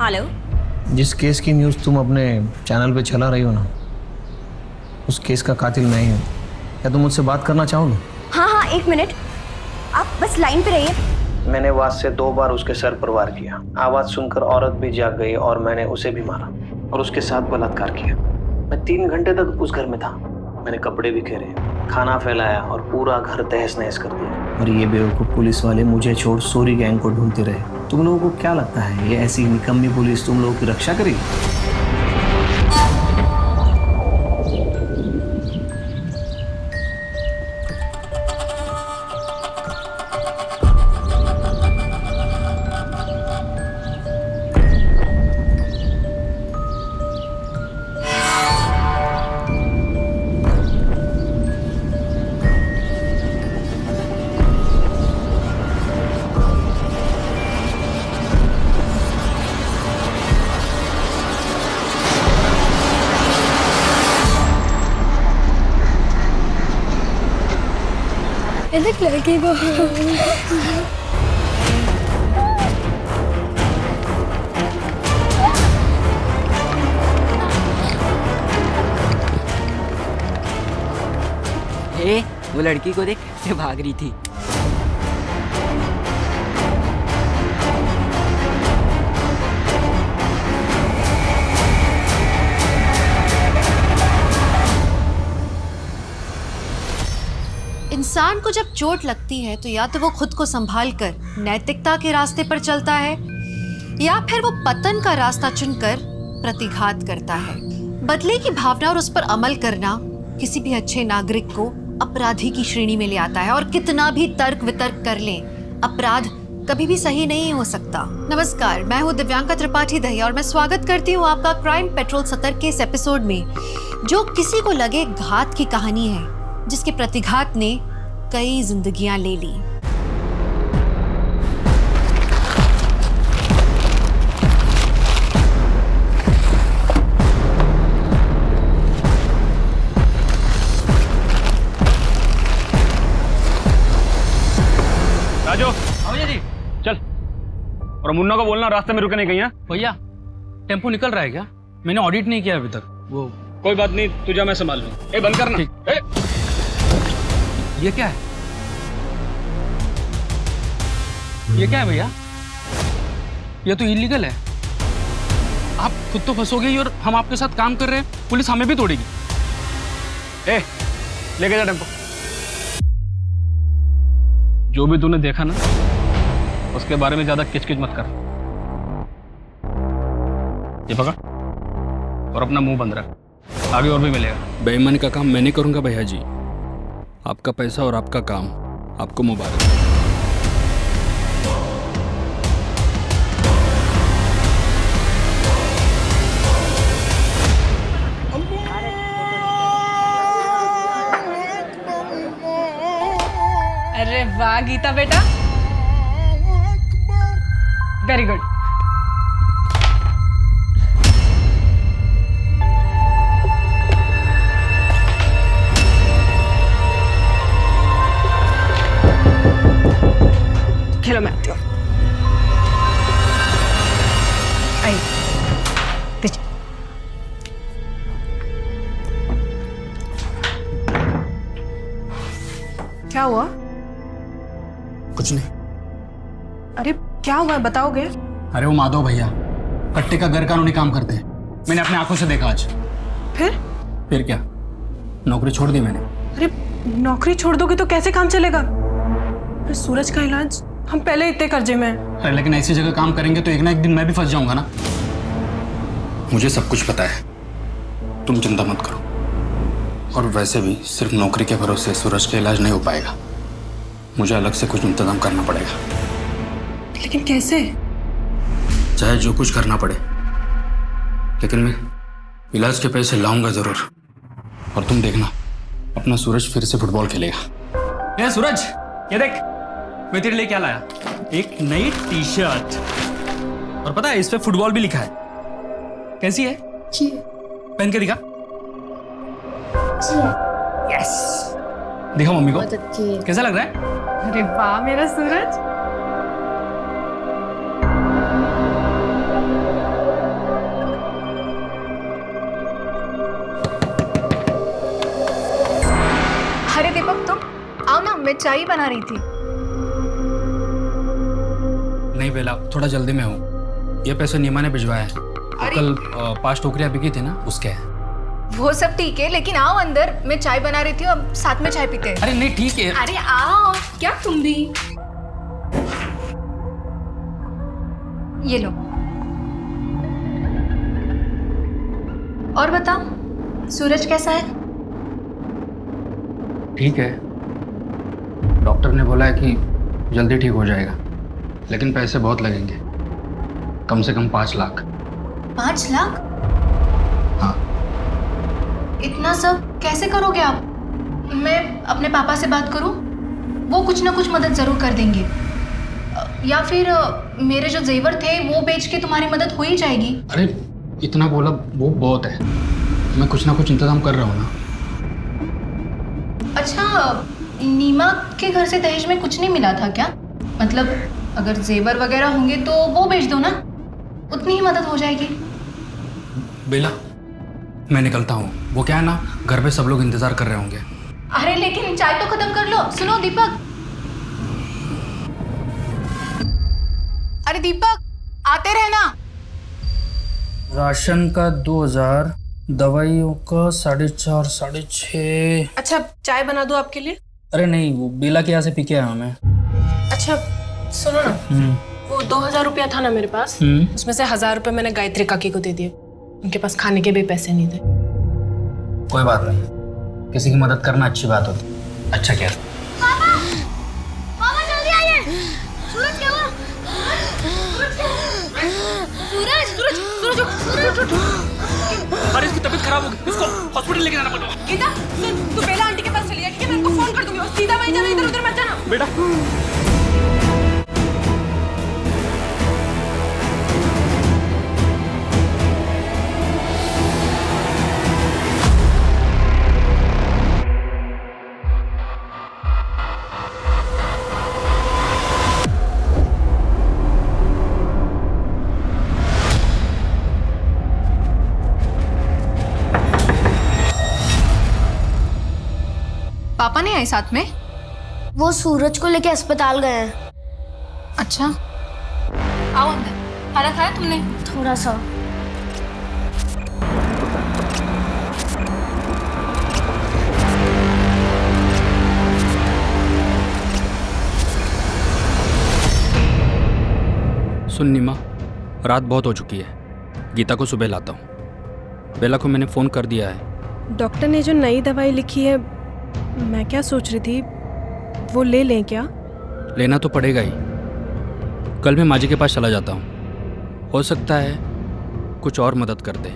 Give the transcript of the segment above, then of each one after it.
Hello. जिस case की news तुम अपने चैनल पे चला रही हो ना, उस केस का कातिल मैं ही हूँ। क्या तुम मुझसे बात करना चाहोगे? हाँ, एक मिनट, आप बस लाइन पे रहिए। मैंने आवाज से 2 बार उसके सर पर वार किया। आवाज सुनकर औरत भी जाग गई और मैंने उसे भी मारा और उसके साथ बलात्कार किया। मैं 3 घंटे तक उस घर में था। मैंने कपड़े बिखेरे, खाना फैलाया और पूरा घर तहस नहस कर दिया। और ये बेवकूफ पुलिस वाले मुझे छोड़ सोरी गैंग को ढूंढते रहे। तुम लोगों को क्या लगता है ये ऐसी निकम्मी पुलिस तुम लोगों की रक्षा करेगी? എന്റെ ലഗി वो लड़की को देख कैसे भाग रही थी। इंसान को जब चोट लगती है तो या तो वो खुद को संभाल कर नैतिकता के रास्ते पर चलता है या फिर वो पतन का रास्ता चुनकर प्रतिघात करता है। बदले की भावना और उस पर अमल करना किसी भी अच्छे नागरिक को अपराधी की श्रेणी में ले आता है। और कितना भी तर्क वितर्क कर लें, अपराध कभी भी सही नहीं हो सकता। नमस्कार, मैं हूँ दिव्यांका त्रिपाठी दहिया और मैं स्वागत करती हूँ आपका क्राइम पेट्रोल 70 के इस एपिसोड में, जो किसी को लगे घात की कहानी है जिसके प्रतिघात ने कई जिंदगियां ले ली। राजू, भैया जी चल। और मुन्ना को बोलना रास्ते में रुके नहीं कहीं। है भैया टेम्पो निकल रहा है क्या? मैंने ऑडिट नहीं किया अभी तक। वो कोई बात नहीं, तुझे मैं संभाल लूँ। ए बंद करना। ये क्या है? ये क्या है भैया? ये तो इलीगल है। आप खुद तो फंसोगे ही और हम आपके साथ काम कर रहे हैं, पुलिस हमें भी तोड़ेगी। ए लेके जा टेम्पो। जो भी तूने देखा ना, उसके बारे में ज्यादा किचकिच मत कर। ये पकड़ और अपना मुंह बंद रख, आगे और भी मिलेगा। बेईमानी का काम मैं नहीं करूंगा भैया जी। आपका पैसा और आपका काम आपको मुबारक। अरे वाह गीता बेटा, वेरी गुड। खेलो, मैं आती हूँ। आई क्या हुआ? कुछ नहीं। अरे क्या हुआ है, बताओगे? अरे वो माधव भैया कट्टे का गैर कानूनी काम करते हैं। मैंने अपने आंखों से देखा आज। फिर क्या, नौकरी छोड़ दी मैंने। अरे नौकरी छोड़ दोगे तो कैसे काम चलेगा? अरे सूरज का इलाज, हम पहले इतने कर्जे में हैं। अरे लेकिन ऐसी जगह काम करेंगे तो एक ना एक दिन मैं भी फंस जाऊंगा ना। मुझे सब कुछ पता है, तुम चिंता मत करो। और वैसे भी सिर्फ नौकरी के भरोसे सूरज का इलाज नहीं हो पाएगा। मुझे अलग से कुछ इंतजाम करना पड़ेगा। लेकिन कैसे? चाहे जो कुछ करना पड़े, लेकिन मैं इलाज के पैसे लाऊंगा जरूर। और तुम देखना, अपना सूरज फिर से फुटबॉल खेलेगा। ये सूरज, ये देख मैं तेरे लिए क्या लाया। एक नई टी शर्ट, और पता है इस पे फुटबॉल भी लिखा है। कैसी है? पहन के दिखा। यस, दिखा मम्मी को। कैसा लग रहा है? अरे वाह मेरा सूरज। ना, मैं चाय ही बना रही थी। नहीं बेला, थोड़ा जल्दी में हूँ। ये पैसे नीमा ने भिजवाया है। कल 5 टोकरियाँ बिकी थी ना, उसके है। वो सब ठीक है, लेकिन आओ अंदर, मैं चाय बना रही थी, अब साथ में चाय पीते हैं। अरे नहीं ठीक है। अरे आओ, क्या तुम भी। ये लो। और बताओ, सूरज कैसा है? ठीक है, डॉक्टर ने बोला है कि जल्दी ठीक हो जाएगा, लेकिन पैसे बहुत लगेंगे, कम से कम 5 लाख। 5 लाख? हाँ। इतना सब कैसे करोगे आप? मैं अपने पापा से बात करूं? वो कुछ ना कुछ मदद जरूर कर देंगे। या फिर मेरे जो जेवर थे वो बेच के तुम्हारी मदद हो ही जाएगी। अरे इतना बोला वो बहुत है, मैं कुछ ना कुछ इंतजाम कर रहा हूँ ना। अच्छा, नीमा के घर से दहेज में कुछ नहीं मिला था क्या? मतलब अगर जेवर वगैरह होंगे तो वो बेच दो ना, उतनी ही मदद हो जाएगी। बेला, मैं निकलता हूँ। वो क्या है ना, घर पे सब लोग इंतजार कर रहे होंगे। अरे लेकिन चाय तो खत्म कर लो। सुनो दीपक। अरे दीपक, आते रहना। राशन का 2000, दवाइयों का 4.5, 6.5। अच्छा, चाय बना दूं आपके लिए? अरे नहीं, वो बेला के यहाँ से पी के आया मैं। अच्छा सुनो ना, वो 2000 रुपया था ना मेरे पास, उसमें से 1000 रुपये मैंने गायत्री काकी को दे दिए। उनके पास खाने के भी पैसे नहीं थे। कोई बात नहीं, किसी की मदद करना अच्छी बात होती। अच्छा क्या? मामा जल्दी आइए। सूरज क्या हुआ? सूरज अरे इसकी तबीयत खराब हो गई, इसको हॉस्पिटल लेके जाना पड़ेगा। गीता सुन, तू बेला आंटी के पास चली जा, ठीक है? मैं उनको फोन कर दूंगी, और सीधा वहीं जाना, इधर उधर मत जाना बेटा। पापा नहीं आए साथ में? वो सूरज को लेके अस्पताल गए हैं। अच्छा, आओ अंदर। खाना खाया तुमने? थोड़ा सा। सुन नीमा, रात बहुत हो चुकी है, गीता को सुबह लाता हूँ। बेला को मैंने फ़ोन कर दिया है। डॉक्टर ने जो नई दवाई लिखी है, मैं क्या सोच रही थी, वो ले लें क्या? लेना तो पड़ेगा ही। कल मैं माजी के पास चला जाता हूँ, हो सकता है कुछ और मदद कर दे।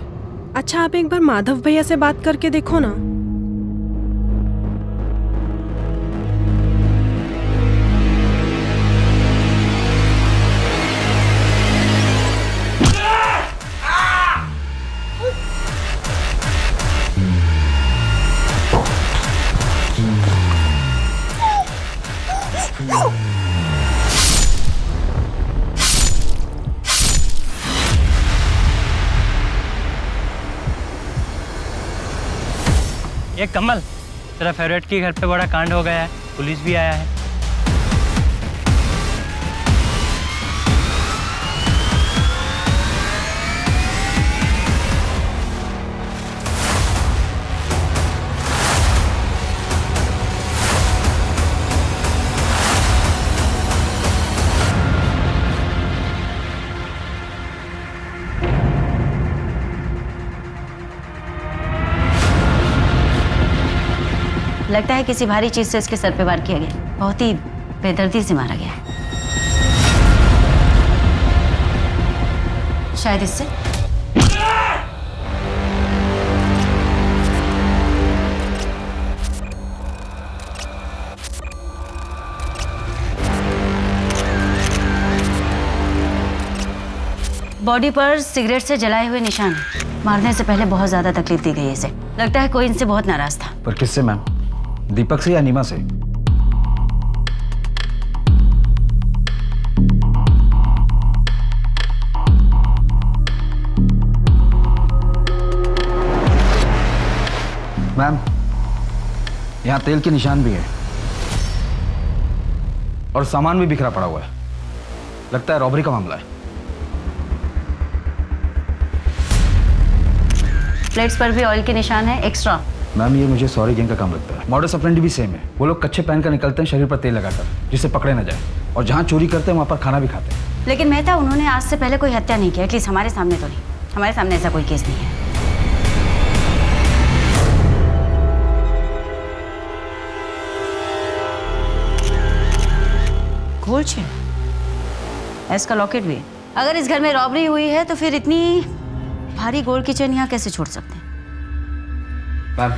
अच्छा, आप एक बार माधव भैया से बात करके देखो ना। ये कमल, तेरा फेवरेट के घर पे बड़ा कांड हो गया है, पुलिस भी आया है। लगता है किसी भारी चीज से इसके सर पे वार किया गया। बहुत ही बेदर्दी से मारा गया है। शायद इससे। बॉडी पर सिगरेट से जलाए हुए निशान हैं। मारने से पहले बहुत ज्यादा तकलीफ दी गई इसे। लगता है कोई इनसे बहुत नाराज था। पर किससे मैम? दीपक से या नीमा से? मैम, यहाँ तेल के निशान भी है। और सामान भी बिखरा पड़ा हुआ है। लगता है रॉबरी का मामला है। प्लेट्स पर भी ऑयल के निशान है एक्स्ट्रा। मैम ये मुझे सॉरी गैंग का काम लगता है। मॉडस ऑपरेंडी भी सेम है। वो लोग कच्चे पहन कर निकलते हैं शरीर पर तेल लगाकर, जिससे पकड़े न जाए, और जहाँ चोरी करते हैं वहाँ पर खाना भी खाते हैं। लेकिन मेहता, उन्होंने आज से पहले कोई हत्या नहीं किया, एटलीस्ट हमारे सामने तो नहीं। हमारे सामने ऐसा कोई केस नहीं है। गोल्ड चेन, इसका लॉकेट भी है। अगर इस घर में रॉबरी हुई है तो फिर इतनी भारी गोल्ड की चेन यहाँ कैसे छोड़ सकते हैं? मैम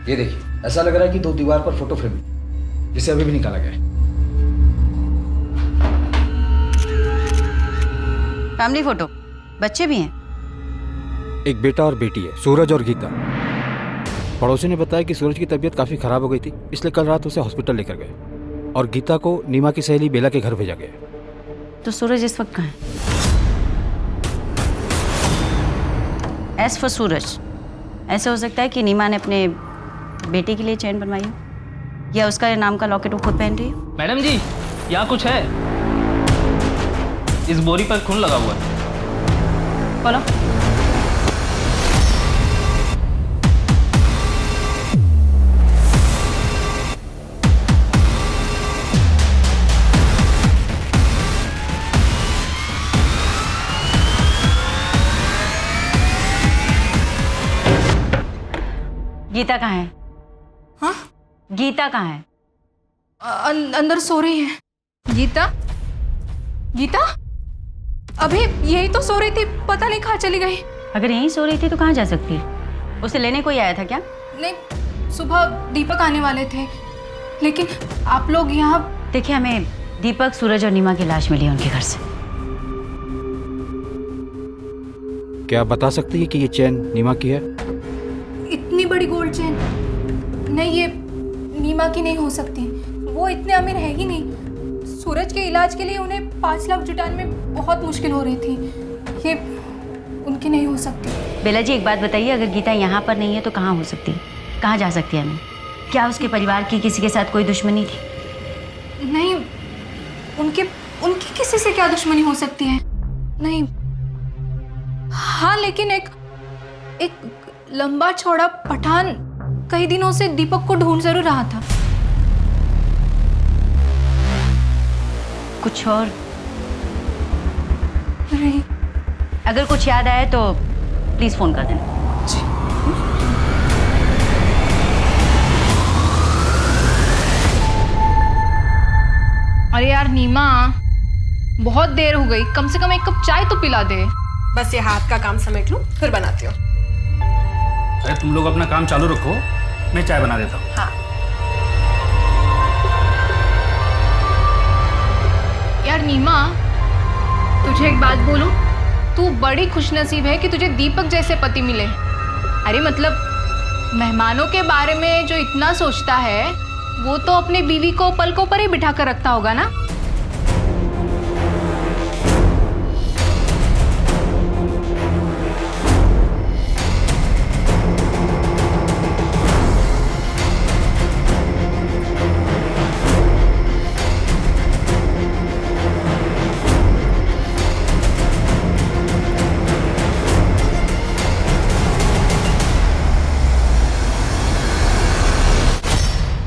ये देखिए, ऐसा लग रहा है कि 2 दीवार पर फोटो फ्रेम है, जिसे अभी भी निकाला गया है। फैमिली फोटो, बच्चे भी हैं। एक बेटा और बेटी है, सूरज और गीता। पड़ोसी ने बताया कि सूरज की तबीयत काफ़ी ख़राब हो गई थी, इसलिए कल रात उसे हॉस्पिटल लेकर गए और गीता को नीमा की सहेली बेला के घर भेजा गया। तो सूरज इस वक्त कहाँ है? एज फॉर सूरज, ऐसा हो सकता है कि नीमा ने अपने बेटे के लिए चैन बनवाई हो, या उसका नाम का लॉकेट वो खुद पहन रही हो। मैडम जी, यहाँ कुछ है। इस बोरी पर खून लगा हुआ है। बोलो। गीता कहाँ है? हाँ? गीता कहाँ है? अंदर सो रही है। गीता? गीता? अभी यही तो सो रही थी, पता नहीं कहाँ चली गई। अगर यहीं सो रही थी तो कहाँ जा सकती है? उसे लेने कोई आया था क्या? नहीं, सुबह दीपक आने वाले थे, लेकिन आप लोग यहाँ। देखिए, हमें दीपक, सूरज और नीमा की लाश मिली है उनके घर से। क्या आप बता सकती है कि ये चैन नीमा की है? इतनी बड़ी गोल्ड चेन? नहीं, ये नीमा की नहीं हो सकती। वो इतने अमीर है ही नहीं। सूरज के इलाज के लिए उन्हें 5 लाख जुटाने में बहुत मुश्किल हो रही थी। ये उनकी नहीं हो सकती। बेला जी, एक बात बताइए, अगर गीता यहाँ पर नहीं है तो कहाँ हो सकती है? कहाँ जा सकती है? हमें क्या उसके परिवार की किसी के साथ कोई दुश्मनी थी? नहीं, उनकी किसी से क्या दुश्मनी हो सकती है? नहीं। हाँ, लेकिन एक लंबा चौड़ा पठान कई दिनों से दीपक को ढूंढ जरूर रहा था। कुछ और? नहीं। अगर कुछ याद आए तो प्लीज फोन कर देना। जी। अरे यार नीमा, बहुत देर हो गई, कम से कम 1 कप चाय तो पिला दे। बस ये हाथ का काम समेट लूं, फिर बनाती हूँ। अरे तुम लोग अपना काम चालू रखो, मैं चाय बना देता हूँ। हाँ। यार नीमा, तुझे एक बात बोलूं, तू बड़ी खुशनसीब है कि तुझे दीपक जैसे पति मिले। अरे मतलब मेहमानों के बारे में जो इतना सोचता है, वो तो अपनी बीवी को पलकों पर ही बिठा कर रखता होगा ना।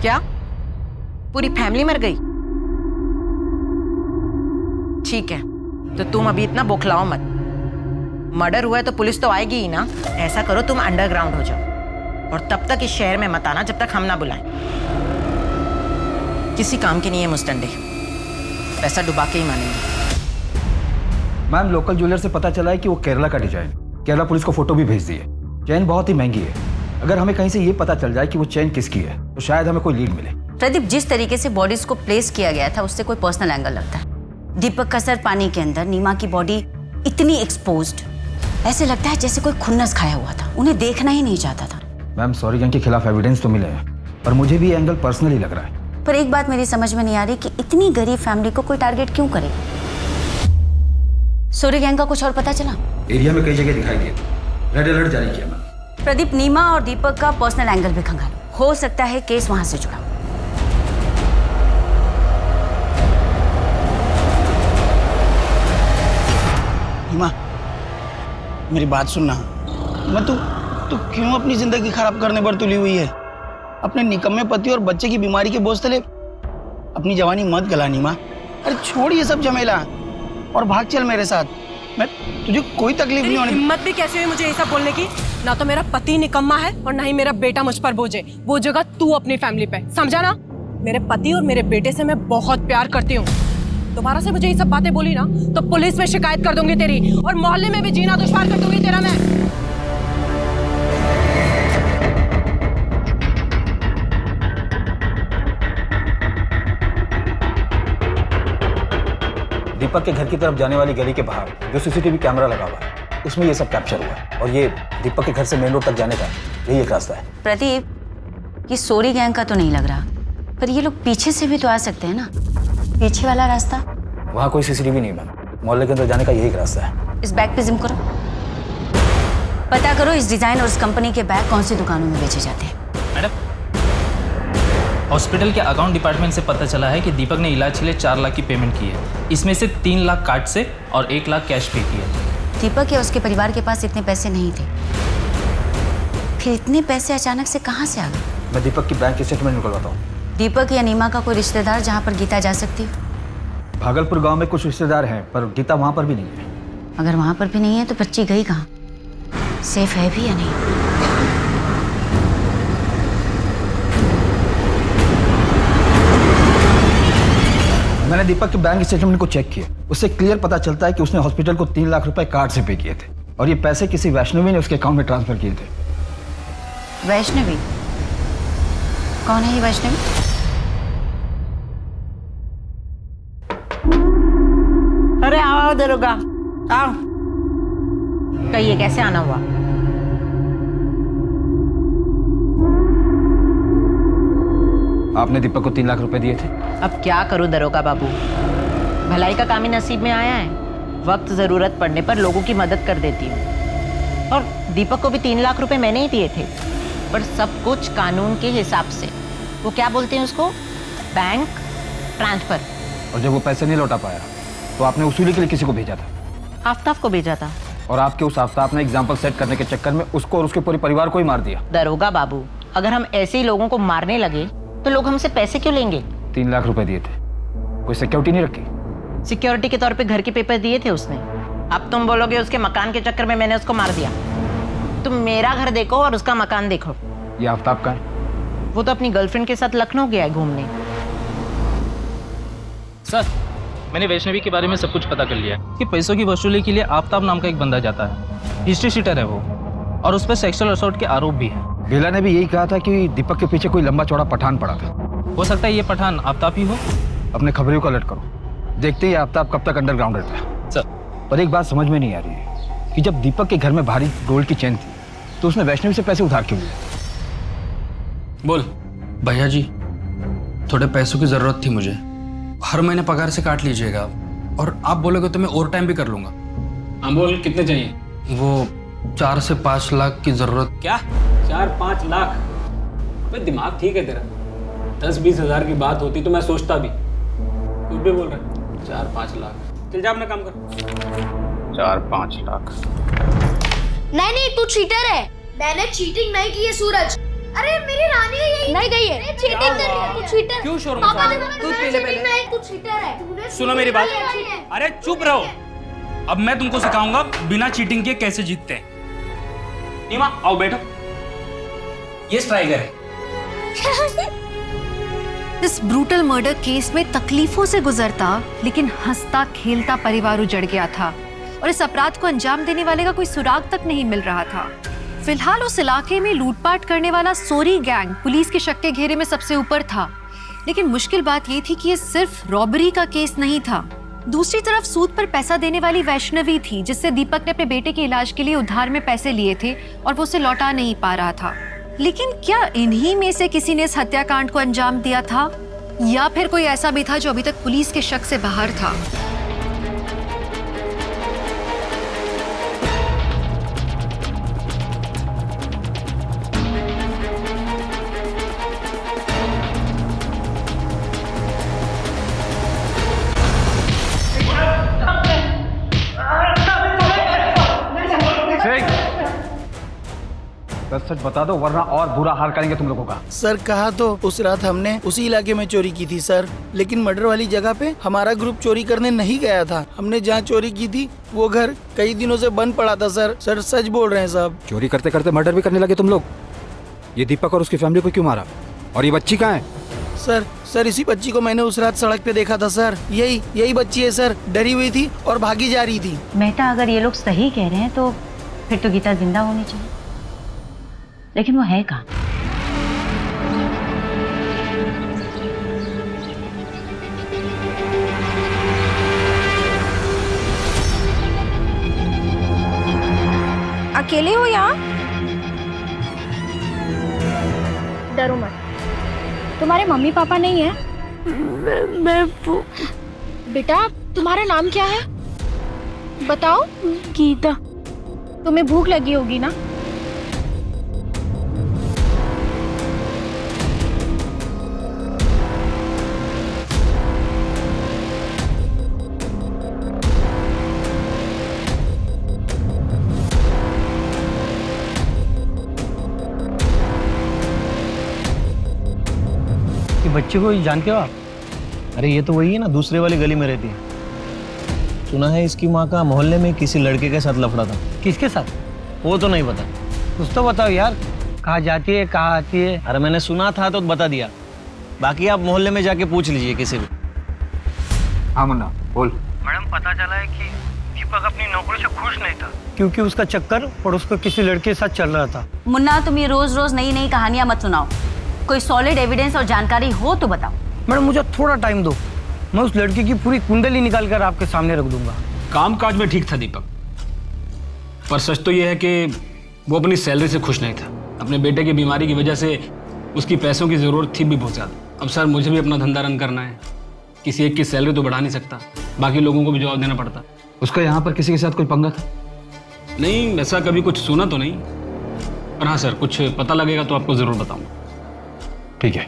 क्या पूरी फैमिली मर गई? ठीक है, तो तुम अभी इतना बौखलाओ मत। मर्डर हुआ है तो पुलिस तो आएगी ही ना। ऐसा करो, तुम अंडरग्राउंड हो जाओ और तब तक इस शहर में मत आना जब तक हम ना बुलाएं। किसी काम के नहीं है मुस्तंडे, पैसा डुबा के ही मानेंगे। मैम, लोकल ज्वेलर से पता चला है कि वो केरला का डिजाइन। केरला पुलिस को फोटो भी भेज दी है। चैन बहुत ही महंगी है। अगर हमें कहीं से ये पता चल जाए कि वो चैन किसकी है तो शायद हमें कोई लीड मिले। प्रदीप, जिस तरीके से बॉडीज को प्लेस किया गया था उससे कोई पर्सनल एंगल लगता है। दीपक का सर पानी के अंदर, नीमा की बॉडी इतनी एक्सपोज्ड, ऐसे लगता है जैसे कोई खुन्नस खाया हुआ था। उन्हें देखना ही नहीं चाहता था। मैम, सॉरी गैंग के खिलाफ एविडेंस तो मिले हैं, पर मुझे भी ये एंगल पर्सनली लग रहा है। पर एक बात मेरी समझ में नहीं आ रही कि इतनी गरीब फैमिली को कोई टारगेट क्यों करे। सूर्य गैंग का कुछ और पता चला? एरिया में कई जगह दिखाई दिए, रेड अलर्ट जारी किया मैम। प्रदीप, नीमा और दीपक का पर्सनल एंगल भी खंगालो, हो सकता है केस वहां से जुड़ा। मेरी बात सुनना। मैं तू क्यों अपनी जिंदगी खराब करने पर तुली हुई है? अपने निकम्मे पति और बच्चे की बीमारी के बोझ तले अपनी जवानी मत गला नीमा। अरे छोड़ ये सब झमेला और भाग चल मेरे साथ। मैं तुझे कोई तकलीफ नहीं होने। हिम्मत भी कैसे हुई मुझे ये सब बोलने की? ना तो मेरा पति निकम्मा है और ना ही मेरा बेटा मुझ पर बोझ है। वो जगह तू अपनी फैमिली पे, समझा ना? मेरे पति और मेरे बेटे से मैं बहुत प्यार करती हूँ। दोबारा से मुझे ये सब बातें बोली ना तो पुलिस में शिकायत कर दूंगी तेरी, और मोहल्ले में भी जीना दुश्वार कर दूंगी तेरा मैं। दीपक के घर की तरफ जाने वाली गली के बाहर जो सीसीटीवी कैमरा लगा हुआ है उसमें ये सब कैप्चर हुआ है, और ये दीपक के घर से मेन रोड तक जाने का यही एक रास्ता है। प्रदीप, ये सोरी गैंग का तो नहीं लग रहा, पर ये लोग पीछे से भी तो आ सकते हैं ना। पीछे वाला रास्ता? वहाँ कोई सीसीटीवी नहीं मैम, मोहल्ले के अंदर जाने का यही एक रास्ता है। इस बैग पे जिम करो, पता करो इस डिजाइन और इस कंपनी के बैग कौन सी दुकानों में बेचे जाते हैं। मैडम, हॉस्पिटल के अकाउंट डिपार्टमेंट से पता चला है कि दीपक ने इलाज के लिए 4 लाख की पेमेंट की है। इसमें से 3 लाख कार्ड से और 1 लाख कैश पे किया। दीपक या उसके परिवार के पास इतने पैसे नहीं थे, फिर इतने पैसे अचानक से कहाँ से आ गए? मैं दीपक की बैंक स्टेटमेंट निकलवाता हूँ। दीपक या नीमा का कोई रिश्तेदार जहाँ पर गीता जा सकती हो? भागलपुर गांव में कुछ रिश्तेदार हैं, पर गीता वहाँ पर भी नहीं है। अगर वहाँ पर भी नहीं है तो बच्ची गई कहाँ? सेफ है भी या नहीं? मैंने दीपक के बैंक स्टेटमेंट को चेक किया, उससे क्लियर पता चलता है कि उसने हॉस्पिटल को 3 लाख रुपए कार्ड से पे किए थे, और ये पैसे किसी वैष्णवी ने उसके अकाउंट में ट्रांसफर किए थे। वैष्णवी? कौन है ये वैष्णवी? अरे आओ दरोगा, आओ। कहिए कैसे आना हुआ? आपने दीपक को 3 लाख रुपए दिए थे। अब क्या करूं दरोगा बाबू, भलाई का काम ही नसीब में आया है। वक्त जरूरत पड़ने पर लोगों की मदद कर देती हूँ, और दीपक को भी 3 लाख रुपए मैंने ही दिए थे, पर सब कुछ कानून के हिसाब से। वो क्या बोलते हैं उसको, बैंक ट्रांसफर। और जब वो पैसे नहीं लौटा पाया तो आपने वसूली के लिए किसी को भेजा था? आफ्ताब को भेजा था। और आपके उस आफ्ताब ने एग्जाम्पल सेट करने के चक्कर में उसको और उसके पूरे परिवार को ही मार दिया। दरोगा बाबू, अगर हम ऐसे ही लोगों को मारने लगे तो लोग हमसे पैसे क्यों लेंगे? 3 लाख रुपए दिए थे, कोई सिक्योरिटी नहीं रखी? सिक्योरिटी के तौर पे घर के पेपर दिए थे उसने। अब तुम बोलोगे उसके मकान के चक्कर में मैंने उसको मार दिया। तुम मेरा घर देखो और उसका मकान देखो। ये आफ्ताब का है? वो तो अपनी गर्लफ्रेंड के साथ लखनऊ गया है घूमने। सर, मैंने वैष्णवी के बारे में सब कुछ पता कर लिया है कि पैसों की वसूली के लिए आफ्ताब नाम का एक बंदा जाता है। हिस्ट्री शीटर है वो, और उस पर सेक्सुअल असॉल्ट के आरोप भी है। बेला ने भी यही कहा था कि दीपक के पीछे कोई लंबा चौड़ा पठान पड़ा था। हो सकता है ये पठान आफ्ताब ही हो। अपने खबरियों को अलर्ट करो, देखते ही आफ्ताब कब तक अंडरग्राउंड रहता है। सर, पर एक बात समझ में नहीं आ रही है कि जब दीपक के घर में भारी गोल्ड की चेन थी तो उसने वैष्णवी से पैसे उधार क्यों लिए? बोल भैया जी, थोड़े पैसों की जरूरत थी मुझे, हर महीने पगार से काट लीजिएगा, और आप बोलोगे तो मैं ओवर टाइम भी कर लूंगा। हाँ बोल, कितने चाहिए? वो 4 से 5 लाख की जरूरत। क्या 4-5 लाख? भाई दिमाग ठीक है तेरा? 10-20 हज़ार की बात होती तो मैं सोचता भी। कुछ भी बोल रहा है? 4-5 लाख। चल जा अपना काम कर। 4-5 लाख? नहीं, तू चीटर है। मैंने चीटिंग नहीं की है सूरज। अरे मेरी रानी है यही नहीं गई है। चीटिंग कर रही है तू, चीटर। क्यों शोर पापा मचा? ने दूध पी ले पहले। तू चीटर है। सुनो मेरी बात। अरे चुप रहो। अब मैं तुमको सिखाऊंगा बिना चीटिंग के कैसे जीतते हैं। नीमा आओ बैठो। ये स्ट्राइकर है। इस ब्रूटल मर्डर केस में तकलीफों से गुजरता लेकिन हंसता खेलता परिवार उजड़ गया था, और इस अपराध को अंजाम देने वाले का कोई सुराग तक नहीं मिल रहा था। फिलहाल उस इलाके में लूटपाट करने वाला सोरी गैंग पुलिस के शक के घेरे में सबसे ऊपर था, लेकिन मुश्किल बात ये थी कि ये सिर्फ रॉबरी का केस नहीं था। दूसरी तरफ सूद पर पैसा देने वाली वैष्णवी थी, जिससे दीपक ने अपने बेटे के इलाज के लिए उधार में पैसे लिए थे और वो उसे लौटा नहीं पा रहा था। लेकिन क्या इन्हीं में से किसी ने इस हत्याकांड को अंजाम दिया था, या फिर कोई ऐसा भी था जो अभी तक पुलिस के शक से बाहर था? सच सच बता दो वरना और बुरा हाल करेंगे तुम लोगों का। सर कहा तो उस रात हमने उसी इलाके में चोरी की थी सर, लेकिन मर्डर वाली जगह पे हमारा ग्रुप चोरी करने नहीं गया था। हमने जहाँ चोरी की थी वो घर कई दिनों से बंद पड़ा था सर। सर सच बोल रहे हैं साहब। चोरी करते करते मर्डर भी करने लगे तुम लोग। ये दीपक और उसकी फैमिली को क्यों मारा? और ये बच्ची कहाँ है? सर इसी बच्ची को मैंने उस रात सड़क पे देखा था सर। यही बच्ची है सर, डरी हुई थी और भागी जा रही थी। मेहता, अगर ये लोग सही कह रहे हैं तो फिर तो गीता जिंदा होनी चाहिए, लेकिन वो है कहाँ? अकेले हो यहाँ? डरो मत, तुम्हारे मम्मी पापा नहीं है? मैं बेटा तुम्हारा नाम क्या है बताओ? गीता। तुम्हें भूख लगी होगी ना? बच्चे को जानते हो आप? अरे ये तो वही है ना, दूसरे वाली गली में रहती है। सुना है इसकी माँ का मोहल्ले में किसी लड़के के साथ लफड़ा था। किसके साथ? वो तो नहीं पता। कुछ तो बताओ यार, कहाँ जाती है कहाँ आती है? अरे मैंने सुना था तो बता दिया, बाकी आप मोहल्ले में जाके पूछ लीजिए किसी भी। हाँ मुन्ना बोल। मैडम पता चला है कि दीपक अपनी नौकरी से खुश नहीं था क्योंकि उसका चक्कर पड़ोस को किसी लड़के के साथ चल रहा था। मुन्ना, तुम ये रोज रोज नई नई कहानियां मत सुनाओ। कोई सॉलिड एविडेंस और जानकारी हो तो बताओ। मैडम मुझे थोड़ा टाइम दो, मैं उस लड़की की पूरी कुंडली निकाल कर आपके सामने रख दूंगा। कामकाज में ठीक था दीपक, पर सच तो यह है कि वो अपनी सैलरी से खुश नहीं था। अपने बेटे की बीमारी की वजह से उसकी पैसों की ज़रूरत थी भी बहुत ज़्यादा। अब सर मुझे भी अपना धंधा रन करना है, किसी एक की सैलरी तो बढ़ा नहीं सकता, बाकी लोगों को भी जवाब देना पड़ता। उसका यहाँ पर किसी के साथ कोई पंगा था? नहीं, ऐसा कभी कुछ सुना तो नहीं, पर हाँ सर कुछ पता लगेगा तो आपको ज़रूर बताऊँगा। ठीक है।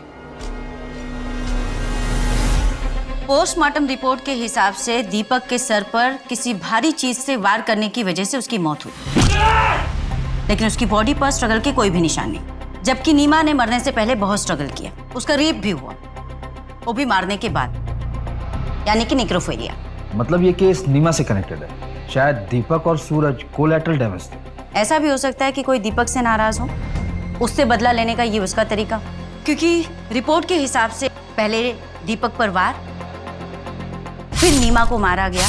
पोस्टमार्टम रिपोर्ट के हिसाब से दीपक के सर पर किसी भारी चीज से वार करने की वजह से उसकी मौत हुई, लेकिन उसकी बॉडी पर स्ट्रगल के कोई भी निशान नहीं। जबकि नीमा ने मरने से पहले बहुत स्ट्रगल किया, उसका रेप भी हुआ, वो भी मारने के बाद, यानी कि नेक्रोफिलिया। मतलब ये केस नीमा से कनेक्टेड है। शायद दीपक और सूरज कोलैटरल डैमेज थे। ऐसा भी हो सकता है कि कोई दीपक से नाराज हो, उससे बदला लेने का ये उसका तरीका, क्योंकि रिपोर्ट के हिसाब से पहले दीपक पर वार, फिर नीमा को मारा गया,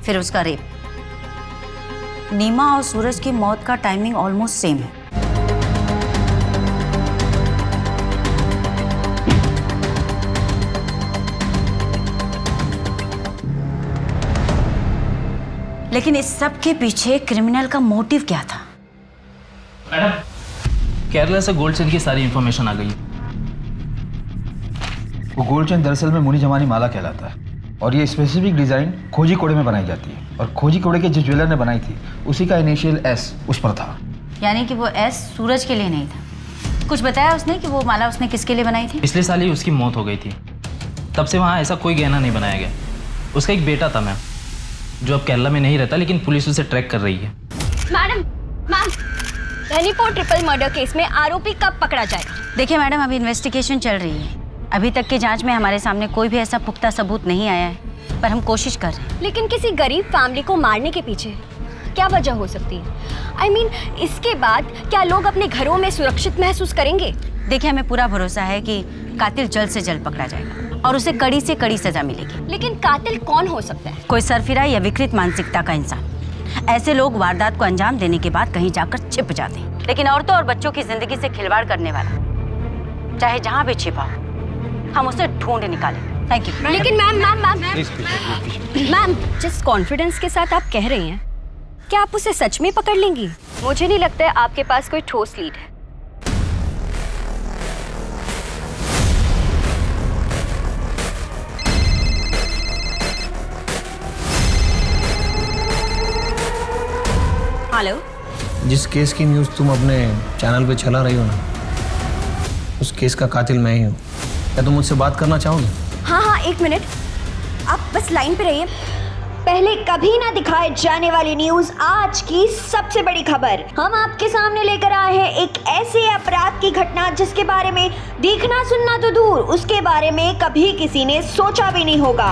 फिर उसका रेप। नीमा और सूरज की मौत का टाइमिंग ऑलमोस्ट सेम है। लेकिन इस सब के पीछे क्रिमिनल का मोटिव क्या था? मैडम, केरला से गोल्ड चेन की सारी इंफॉर्मेशन आ गई। वो गोल्ड चेन दरअसल में मुनी जमानी माला कहलाता है और ये स्पेसिफिक डिजाइन खोजी कोड़े में बनाई जाती है और खोजी कोड़े के जिस ज्वेलर ने बनाई थी उसी का इनिशियल एस उस पर था। यानी कि वो एस सूरज के लिए नहीं था। कुछ बताया उसने कि वो माला उसने किसके लिए बनाई थी? पिछले साल ही उसकी मौत हो गई थी, तब से वहाँ ऐसा कोई गहना नहीं बनाया गया। उसका एक बेटा था मैम, जो अब केरला में नहीं रहता, लेकिन पुलिस उसे ट्रैक कर रही है। Ma'am Dhanipur triple murder case में आरोपी कब पकड़ा जाएगा? देखिए मैडम, अभी इन्वेस्टिगेशन चल रही है। अभी तक की जांच में हमारे सामने कोई भी ऐसा पुख्ता सबूत नहीं आया है, पर हम कोशिश कर रहे हैं। लेकिन किसी गरीब फैमिली को मारने के पीछे क्या वजह हो सकती है? I mean, इसके बाद क्या लोग अपने घरों में सुरक्षित महसूस करेंगे? देखिए, हमें पूरा भरोसा है कि कातिल जल्द से जल्द पकड़ा जाएगा और उसे कड़ी से कड़ी सजा मिलेगी। लेकिन कातिल कौन हो सकता है? कोई सरफिरा या विकृत मानसिकता का इंसान। ऐसे लोग वारदात को अंजाम देने के बाद कहीं जाकर छिप जाते हैं, लेकिन औरतों और बच्चों की जिंदगी से खिलवाड़ करने वाला चाहे जहां भी छिपा हो, हम उसे ढूंढ निकालें। Thank you. लेकिन मैम जिस कॉन्फिडेंस के साथ आप कह रही हैं, क्या आप उसे सच में पकड़ लेंगी? मुझे नहीं लगता है आपके पास कोई ठोस लीड है। हेलो, जिस केस की न्यूज़ तुम अपने चैनल पे चला रही हो ना, उस केस का कातिल मैं ही हूँ। क्या तुम मुझसे बात करना चाहोगे? हाँ, एक मिनट, आप बस लाइन पे रहिए। पहले कभी ना दिखाए जाने वाली न्यूज, आज की सबसे बड़ी खबर हम आपके सामने लेकर आए हैं। एक ऐसे अपराध की घटना जिसके बारे में देखना सुनना तो दूर, उसके बारे में कभी किसी ने सोचा भी नहीं होगा।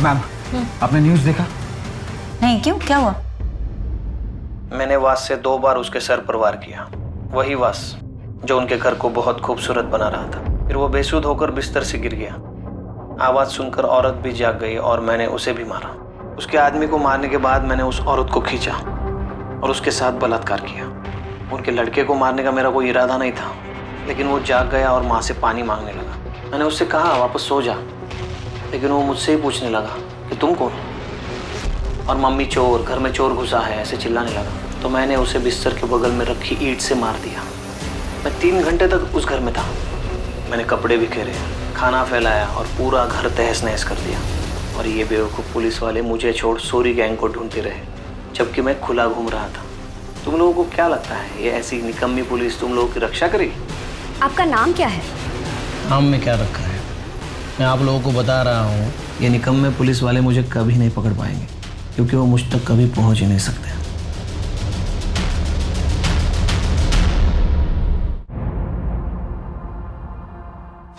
मैम, आपने न्यूज़ देखा? नहीं, क्यों, क्या हुआ? मैंने वास से 2 बार उसके सर पर वार किया। वही वास जो उनके घर को बहुत खूबसूरत बना रहा था। फिर वो बेसुध होकर बिस्तर से गिर गया। आवाज़ सुनकर औरत भी जाग गई और मैंने उसे भी मारा। उसके आदमी को मारने के बाद मैंने उस औरत को खींचा और उसके साथ बलात्कार किया। उनके लड़के को मारने का मेरा कोई इरादा नहीं था, लेकिन वो जाग गया और माँ से पानी मांगने लगा। मैंने उससे कहा वापस सो जा, लेकिन वो मुझसे ही पूछने लगा कि तुम कौन हो, और मम्मी चोर, घर में चोर घुसा है, ऐसे चिल्लाने लगा। तो मैंने उसे बिस्तर के बगल में रखी ईंट से मार दिया। मैं 3 घंटे तक उस घर में था। मैंने कपड़े बिखेरे, खाना फैलाया और पूरा घर तहस नहस कर दिया। और ये बेवकूफ़ पुलिस वाले मुझे छोड़ सोरी गैंग को ढूंढते रहे, जबकि मैं खुला घूम रहा था। तुम लोगों को क्या लगता है ये ऐसी निकम्मी पुलिस तुम लोगों की रक्षा करेगी? आपका नाम क्या है? नाम में क्या रखा है, मैं आप लोगों को बता रहा हूँ, ये निकम्मे पुलिस वाले मुझे कभी नहीं पकड़ पाएंगे, क्योंकि वो मुझ तक कभी पहुँच ही नहीं सकते।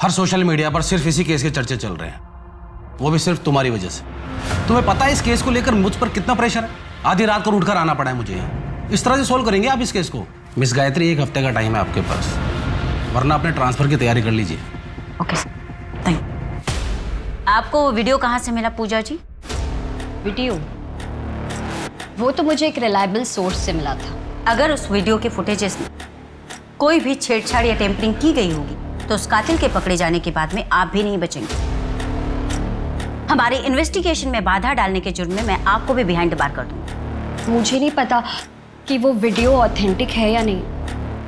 हर सोशल मीडिया पर सिर्फ इसी केस के चर्चे चल रहे हैं, वो भी सिर्फ तुम्हारी वजह से। तुम्हें पता है इस केस को लेकर मुझ पर कितना प्रेशर है? आधी रात को उठकर आना पड़ा है मुझे यहाँ। इस तरह से सोल्व करेंगे आप इस केस को? मिस गायत्री, 1 हफ्ते का टाइम है आपके पास, वरना अपने ट्रांसफर की तैयारी कर लीजिए। Okay sir, thank you. आपको वो वीडियो कहाँ से मिला पूजा जी? वीडियो वो तो मुझे एक रिलायबल सोर्स से मिला था। अगर उस वीडियो के फुटेजेस में कोई भी छेड़छाड़ या टेम्परिंग की गई होगी तो उस कातिल के पकड़े जाने के बाद में आप भी नहीं बचेंगे। हमारे इन्वेस्टिगेशन में बाधा डालने के जुर्म में मैं आपको भी बिहाइंड द बार कर दूंगी। मुझे नहीं पता कि वो वीडियो ऑथेंटिक है या नहीं।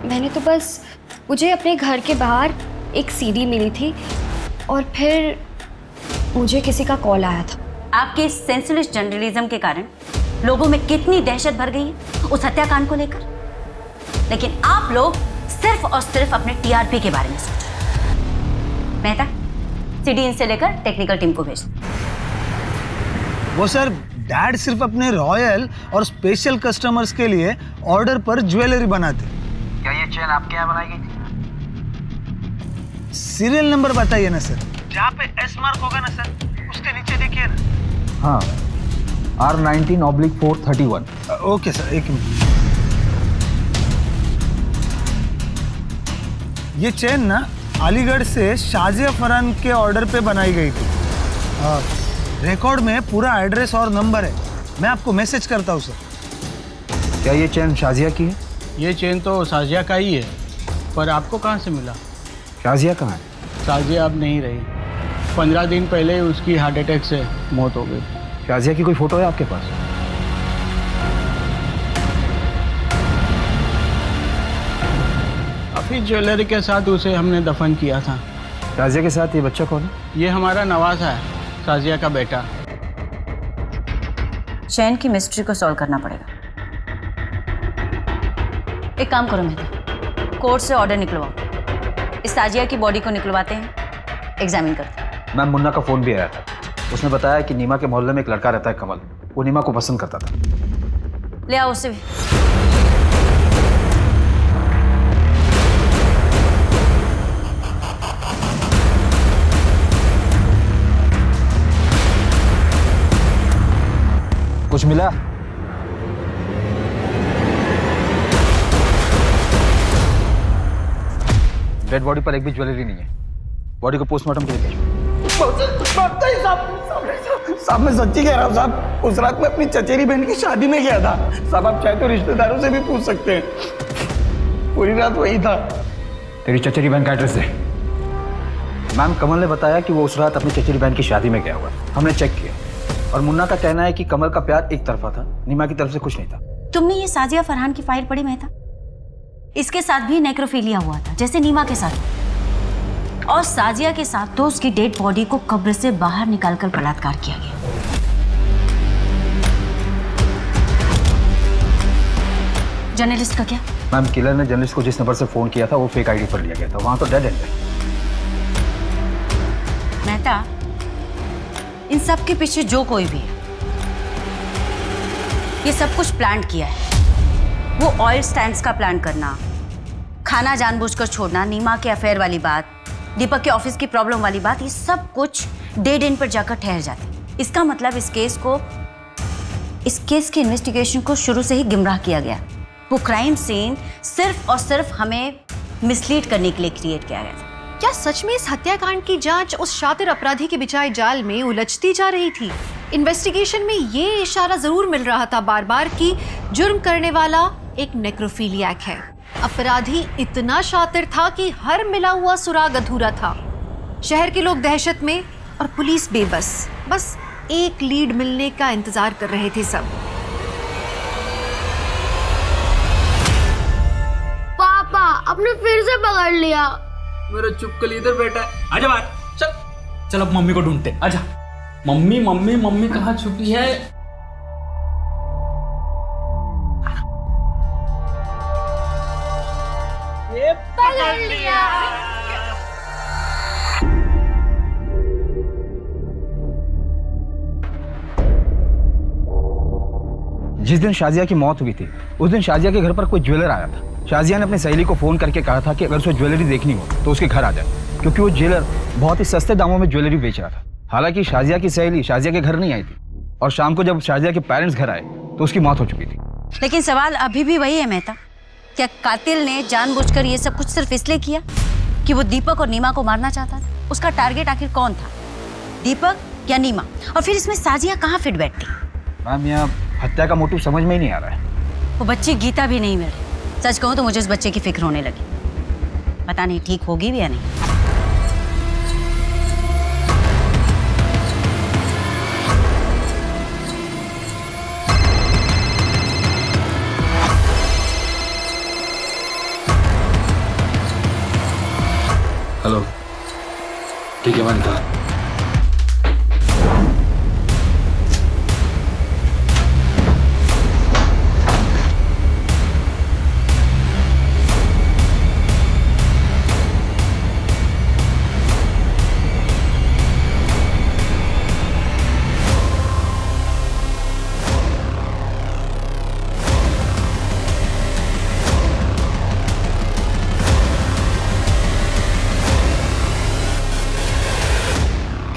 मैंने तो बस, मुझे अपने घर के बाहर एक सीडी मिली थी और फिर मुझे किसी का कॉल आया था। आपके सेंसलेस जर्नलिज्म के कारण लोगों में कितनी दहशत भर गई है उस हत्याकांड को लेकर, लेकिन आप लोग सिर्फ और सिर्फ अपने टीआरपी के बारे में सोचो। मेहता, सीडी इन से लेकर टेक्निकल टीम को भेज। वो सर, डैड सिर्फ अपने रॉयल और स्पेशल कस्टमर्स के लिए ऑर्डर पर ज्वेलरी बनाते। क्या ये चेन आपके यहाँ बनाई गई थी? सीरियल नंबर बताइए ना सर। जहाँ पे एस मार्क होगा ना सर, उसके नीचे देखिए ना। हाँ, R19/431। ओके सर, एक मिनट। ये चेन ना अलीगढ़ से शाजिया फरहान के ऑर्डर पे बनाई गई थी। रिकॉर्ड में पूरा एड्रेस और नंबर है, मैं आपको मैसेज करता हूँ सर। क्या ये चेन शाजिया की है? ये चेन तो शाजिया का ही है, पर आपको कहाँ से मिला? शाजिया कहाँ है? शाजिया अब नहीं रही। 15 दिन पहले ही उसकी हार्ट अटैक से मौत हो गई। शाजिया की कोई फोटो है आपके पास? अभी ज्वेलरी के साथ उसे हमने दफन किया था। शाजिया के साथ ये बच्चा कौन है? ये हमारा नवाज है, शाजिया का बेटा। चैन की मिस्ट्री को सॉल्व करना पड़ेगा। एक काम करो मेहता, कोर्ट से ऑर्डर निकलवाओ, इस ताजिया की बॉडी को निकलवाते हैं, एग्जामिन करते हैं। मैम, मुन्ना का फोन भी आया था। उसने बताया कि नीमा के मोहल्ले में एक लड़का रहता है कमल, वो नीमा को पसंद करता था। ले आओ उसे भी। कुछ मिला? डेड बॉडी पर एक भी ज्वेलरी नहीं है। बॉडी को पोस्टमार्टम के लिए भेजो। साहब, मैं सच्ची कह रहा हूँ साहब। उस रात में अपनी चचेरी बहन की शादी में गया था साहब। आप चाहे तो रिश्तेदारों से भी पूछ सकते हैं, पूरी रात वही था। तेरी चचेरी बहन का एड्रेस दे। मैम, कमल ने बताया कि वो उस रात अपनी चचेरी बहन की शादी में गया हुआ। हमने चेक किया और मुन्ना का कहना है कि कमल का प्यार एक तरफा था, नीमा की तरफ से कुछ नहीं था। तुमने ये साजिया फरहान की फाइल पढ़ी मेहता? इसके साथ भी नेक्रोफिलिया हुआ था जैसे नीमा के साथ, और साजिया के साथ तो उसकी डेड बॉडी को कब्र से बाहर निकालकर बलात्कार किया गया। जर्नलिस्ट का क्या? मैम किलर ने जर्नलिस्ट को जिस नंबर से फोन किया था वो फेक आईडी पर लिया गया था, वहां तो डेड एंड है। मेहता, इन सब के पीछे जो कोई भी है, ये सब कुछ प्लान किया है। वो ऑयल स्टैंड्स का प्लान करना, खाना जानबूझकर छोड़ना, नीमा के अफेयर वाली बात, दीपक के ऑफिस की प्रॉब्लम वाली बात, ये सब कुछ डेड एंड पर जाकर ठहर जाती। इसका मतलब इस केस के इन्वेस्टिगेशन को शुरू से ही गुमराह किया गया। वो क्राइम सीन सिर्फ और सिर्फ हमें मिसलीड करने के लिए क्रिएट किया गया था। क्या सच में इस हत्याकांड की जांच उस शातिर अपराधी के बिछाए जाल में उलझती जा रही थी? इन्वेस्टिगेशन में ये इशारा जरूर मिल रहा था बार बार कि जुर्म करने वाला एक नेक्रोफिलियक है। अपराधी इतना शातिर था कि हर मिला हुआ सुराग अधूरा था। शहर के लोग दहशत में और पुलिस बेबस, बस एक लीड मिलने का इंतजार कर रहे थे सब। पापा आपने फिर से पकड़ लिया। मेरा चुपकल इधर बैठा है, आजा बाहर। चल चल अब मम्मी को ढूंढते, आजा। मम्मी मम्मी मम्मी कहाँ छुपी है? ये पकड़ लिया। जिस दिन शाजिया की मौत हुई थी उस दिन शाजिया के घर पर कोई ज्वेलर आया था। शाजिया ने अपनी सहेली को फोन करके कहा था कि अगर उसे ज्वेलरी देखनी हो तो उसके घर आ जाए, क्योंकि वो ज्वेलर बहुत ही सस्ते दामों में ज्वेलरी बेच रहा था। हालांकि शाजिया की सहेली शाजिया के घर नहीं आई थी और शाम को जब शाजिया के पेरेंट्स घर आए तो उसकी मौत हो चुकी थी। लेकिन सवाल अभी भी वही है मेहता, क्या कातिल ने जानबूझकर ये सब कुछ सिर्फ इसलिए किया कि वो दीपक और नीमा को मारना चाहता था? उसका टारगेट आखिर कौन था, दीपक या नीमा? और फिर इसमें साजिया कहाँ फिट बैठती? मैम यहाँ हत्या का मोटिव समझ में ही नहीं आ रहा है। वो बच्ची गीता भी नहीं मिल रही। सच कहूँ तो मुझे उस बच्चे की फिक्र होने लगी। पता नहीं ठीक होगी भी या नहीं। हेलो, ठीक है मैंने कहा।